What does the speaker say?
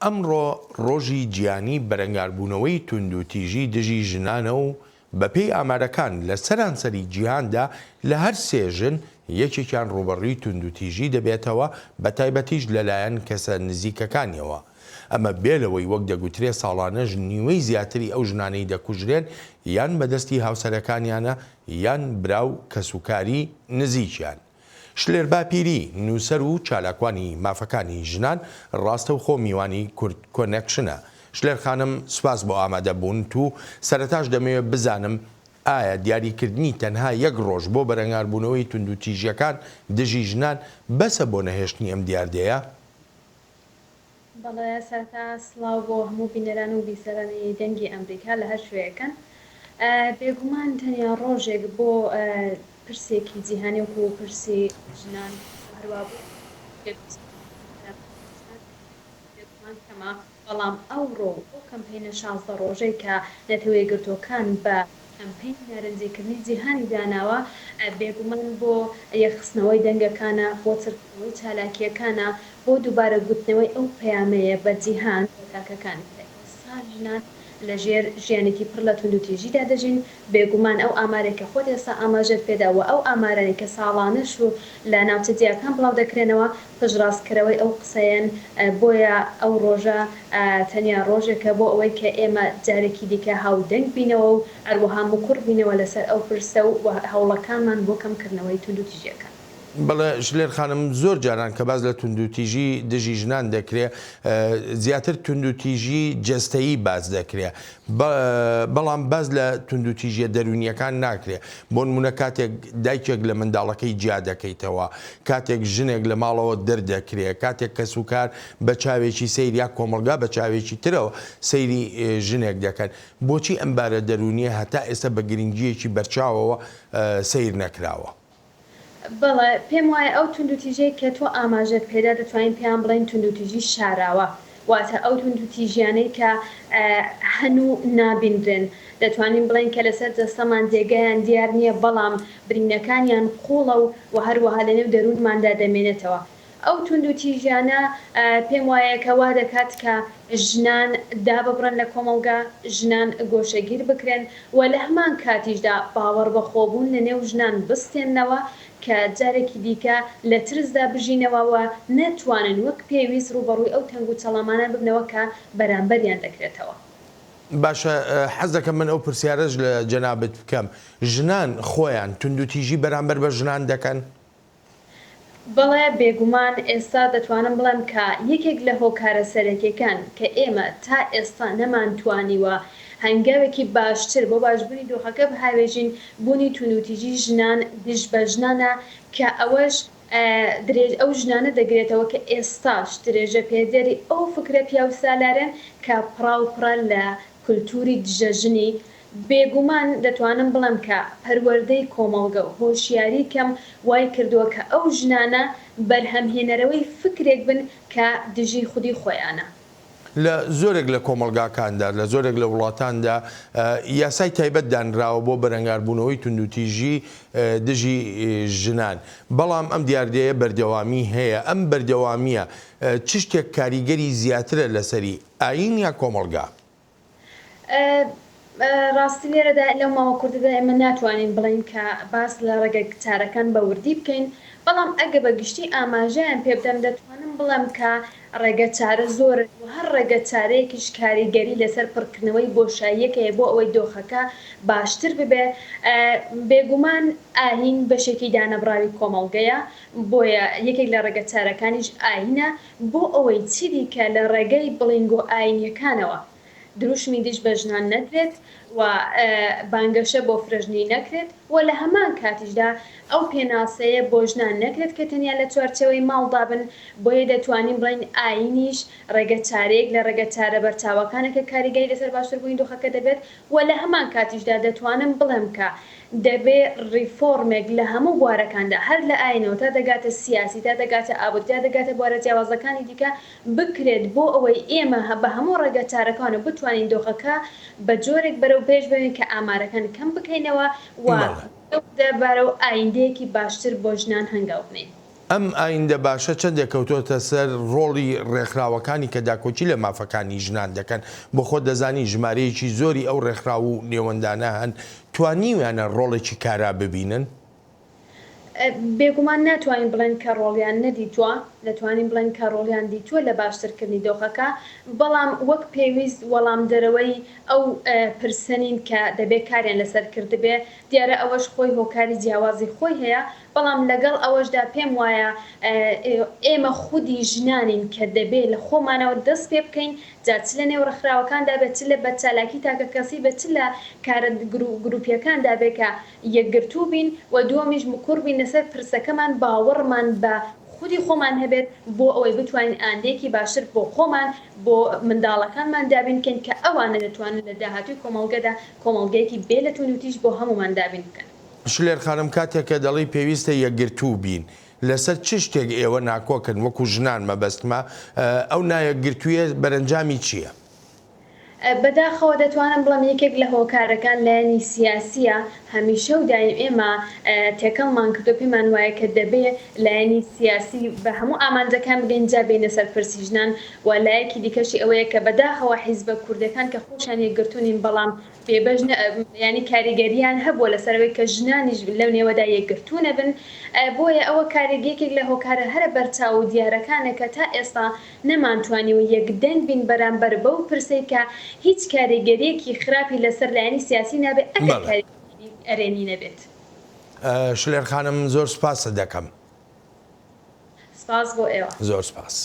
ئەمڕۆ ڕۆژی گیانی بەرەنگاربوونەوەی توندوتیژی دژی ژنانە و بەپێی ئامارەکان لە سەرانسەری جیهاندا لە هەر سێ ژن یەکێکیان ڕوبەڕووی توندوتیژی دەبێتەوە بە تایبەتیش لەلایەن کەسە نزیکەکانیەوە. ئەمە بێلەوەی وەک دەگوترێ ساڵانەش نیوەی زیاتری ئەو ژنانەی دەکوژرێن یان بەدەستی هاوسەرەکانیانە یان براو کەسوکاری نزیکیان. شلێر باپیری نوسەر و چالاکوانی مافەکانی ژنان ڕاستە و خۆ میوانی کورد کۆنێکشنە. شلێر خانم سوپاس بۆ ئامادەبوون و سەرەتاش دەمەوێت بزانم ئایا دیاریکردنی تەنها یەک ڕۆژ بۆ بەرەنگاربوونەوەی توندوتیژیەکان دژی ژنان بەسە بۆ نەهێشتنی ئەم دیاردەیە؟ بەڵێ سەرتا سڵاو بۆ هەموو بینەران و بیسەرانی دەنگی ئەمریکا لە هەر شوەیەکەن. بێگومان تەنیا ڕۆژێک بۆ پرسێکی جیهانی و پرسی ژنان هەروە کەمە، بەڵام ئەوڕۆ بۆ کەمپینە 16 ڕۆژەی کە نەتەوەی گرتوەکان بە کەمپین نارنجیکردنی جیهانی داناوە، بێگومان بۆ یەخستنەوەی دەنگەکانە، بۆ چرکردنەوەی چالاکیەکانە، بۆ دووبارە گوتنەوەی ئەو پەیامەیە بە جیهان تاکەکان ژنان لەژێر ژیانێکی پڕ لە توندوتیژیدا دەژین. بێگومان ئەو ئامارێکە خۆت ئێستا ئاماژەت پێداوە ئەو ئامارانی کە ساڵانەش و لە ناوچە جیاکان بڵاو دەکرێنەوە پشتڕاستکردنەوەی ئەو قسەیەن. بۆیە ئەو ڕۆژە تەنیا ڕۆژێکە بۆ ئەوەی کە ئێمە جارێکی دیکە هاودەنگ بینەوە و هەروەها موکوڕ بینەوە لەسەر ئەو پرسە و هەوڵەکانمان بۆ کەمکردنەوەی توندوتیژیەکان. بەڵێ شلێر خانم، زۆر جاران کە باز لە توندوتیژی دژی ژنان دەکرێت زیاتر توندوتیژی جەستەیی باز دەکرێت، بەڵام باز لە توندوتیژیە دەرونیەکان ناکرێت. بۆ نمونە کاتێک دایکێک لە منداڵەکەی جیا دەکەیتەوە، کاتێک ژنێک لە ماڵەوە دەردەکرێت، کاتێک کەسوکار بە چاوێکی سەیر یا کۆمەلگا بە چاوێکی ترەوە سەیری ژنێک دەکەن. بۆچی ئەمبارە دەرونیە هەتا ئێستا بە گرنگیەکی بەرچاوەوە سەیر نەکراوە؟ بەڵێ پێم وایە ئەو توندوتیژەی کە تۆ ئاماژەت پێدا دەتوانین پێیان بڵێن توندوتیژی شاراوە، واتە ئەو توندوتیژیانەی کە هەنوو نابیندرێن. دەتوانین بڵێن کە لەسەر جەستەمان جێگەیان دیار نییە، بەڵام برینەکانیان قوڵە و هەروەها لە نێو دەروونماندا دەمێنێتەوە. ئەو توندوتیژیانە پێم وایە کە وا دەکات کە ژنان داببڕن لە کۆمەلگا، ژنان گۆشەگیر بکرێن و لە هەمان کاتیشدا باوەڕ بەخۆبوون لە نێو ژنان بستێننەوە کە جارێکی دیکە لە ترسدا بژینەوەوە نەتوانن وەک پێویست ڕوبەڕووی ئەو تەنگ و چەڵەمانە ببنەوە کە بەرامبەریان دەکرێتەوە. باشە، حەز دەکەم من ئەو پرسیارەش لە جەنابەت بکەم. ژنان خۆیان توندوتیژی بەرامبەر بە ژنان دەکەن؟ بەڵێ بێگومان ئێستا دەتوانم بڵێم کە یەکێک لە هۆکارە سەرەکیەکان کە ئێمە تا ئێستا نەمانتوانیوە هەنگاوێکی باشتر بۆ باشبوونی دۆخەکە بهاوێژین بوونی توندوتیژی ژنان دژ بە ژنانە، کە ئەوەش ئەو ژنانە دەگرێتەوە کە ئێستاش درێژە پێدەری ئەو فکرە پیا و سالارن کە پڕاوپڕە لە کولتوری دژەژنی. بێگومان دەتوانم بڵم کە پەروەردەی کۆمەڵگە و هۆشیاری کەم وای کردووە کە ئەو ژنانە بەرهەمهێنەرەوەی فکرێک بن کە دژی خودی خۆیانە. لە زۆرێک لە کۆمەلگاکاندا لە زۆرێک لە وڵاتاندا یاسای تایبەت دانراوە بۆ بەرەنگاربوونەوەی توندوتیژی دژی ژنان، بەڵام ئەم دیاردەیە بەردەوامی هەیە. ئەم بەردەوامیە چ شتێک کاریگەری زیاترە لەسەری ئاین یا کۆمەلگا؟ ڕاستی لێرەدا لەو ماوە کوردەدا ئێمە ناتوانین بڵین کە باس لە ڕێگە چارەکان بە وردی بکەین، بەڵام ئەگە بە گشتی ئاماژەیان پێ بدەم دەتوانم بڵم کە ڕێگە چارە زۆر و هەر ڕێگە چارەیەکیش کاریگەری لەسەر پڕکردنەوەی بۆشاییەکەیە بۆ ئەوەی دۆخەکە باشتر ببێ. بێگومان ئاین بەشێکی دانەبراوی کۆمەڵگەیە، بۆیە یەکێک لە ڕێگە چارەکانیش ئاینە بۆ ئەوەی چی دیکە لە ڕێگەی بڵینگۆ ئاینیەکانەوە دروشمی دژ بە ژنان نەکرێت و بانگەشە بۆ فرەژنی نەکرێت و لە هەمان کاتیشدا ئەو پێناسەیە بۆ ژنان نەکرێت کە تەنیا لە چوارچەوەی ماڵدا بن. بۆیە دەتوانین بڵین ئاینیش ڕێگە چارەیەک لە ڕێگە چارە بەرچاوەکانەکە کاریگەری لەسەر باشتربوونی دۆخەکە دەبێت و لە هەمان کاتیشدا دەتوانم بڵێم کە دەبێ ڕیفۆرمێک لە هەموو بوارەکاندا هەر لە ئاینەوە تا دەگاتە سیاسی، تا دەگاتە ئابووری، تا دەگاتە بوارە جیاوازەکانی دیکە بکرێت بۆ ئەوەی ئێمە بە هەموو ڕێگە چارەکانە بتوانین دۆخەکە بە جۆرێک بەرەو پێش ببین کە ئامارەکان کەم بکەینەوە و دەبارە و ئایندەیەکی باشتر بۆ ژنان هەنگاو بنین. ئەم ئایندە باشە چەندێک کەوتۆتە سەر ڕۆڵی ڕێکخراوەکانی کە داکۆچی لە مافەکانی ژنان دەکەن بۆ خۆ دەزانی ژمارەیەکی زۆری ئەو ڕێکخرا و نێوەندانە هەن توانیویانە ڕۆڵێکی کارا ببینن؟ بێگومان ناتوانین بڵێن کە ڕۆڵیان نەدیتووە دەتوانین بڵێن کە ڕۆڵیان دیتووە لە باشترکردنی دۆخەکە بەڵام وەک پێویست وەڵام دەرەوەی ئەو پرسەنین کە دەبێت کاریان لەسەر کردبێ دیارە ئەوەش خۆی هۆکاری جیاوازی خۆی هەیە بەڵام لەگەڵ ئەوەشدا پێم وایە ئێمە خودی ژنانین کە دەبێت لە خۆمانەوە دەست پێ بکەین جاچ لە نێو ڕێکخراوەکاندا بێت لە بە چالاکی تاکە کەسی بێت لە کارە گروپیەکاندا بێت کە یەکگرتوو بین و دووەمیش مکوڕ بین لەسەر پرسەکەمان باوەڕمان بە خودی خۆمان هەبێت بۆ ئەوەی بتوانین ئاندێکی باشتر بۆ خۆمان بۆ منداڵەکانمان دابینکەین کە ئەوانە دەتوانن لە داهاتوی کۆمەڵگەدا کۆمەڵگەیەکی بێ لە تونوتیش بۆ هەمومان دابین بکەن. شلێر خانم کاتێککە دەڵی پێویستە یەکگرتوو بین لەسەر چ شتێک ئێوە ناکۆکن وەکو ژنان مەبەستمە ئەو نایەکگرتوویە بەرەنجامی چییە؟ بەداخەوە دەتوانم بڵم یەکێک لە هۆکارەکان لایەنی سیاسیە هەمیشە و دایم ئێمە تێکەڵمان کردو پێمان وایە کە دەبێ لایەنی سیاسی بە هەموو ئامانجەکان بگەنجا بینە سەر پرسی ژنان و لایەکی دیکەشی ئەوەیە کە بەداخەوە حیزبە کوردەکان کە خۆشیان یەکگرتوونین بەڵام بێبەش ینی کاریگەریان هەبووە لەسەرەوەی کە ژنانیش لەو نێوەدا یەکگرتوو نەبن بۆیە ئەوە کارێکێک لە هۆکارە هەرە بەرچاو و دیارەکانە کە تا ئێستا نەمانتوانی و یەکدەنگ بین بەرامبەر بەو پرسەی کە هیچ کاریگەریەکی خراپی لەسەر لایەنی سیاسی نابێت ئەگەر کاریگەری ئەرێنی نەبێت. شلێر خانم زۆر سپاس دەکەم. سپاس بۆ ئێوە. زۆر سپاس.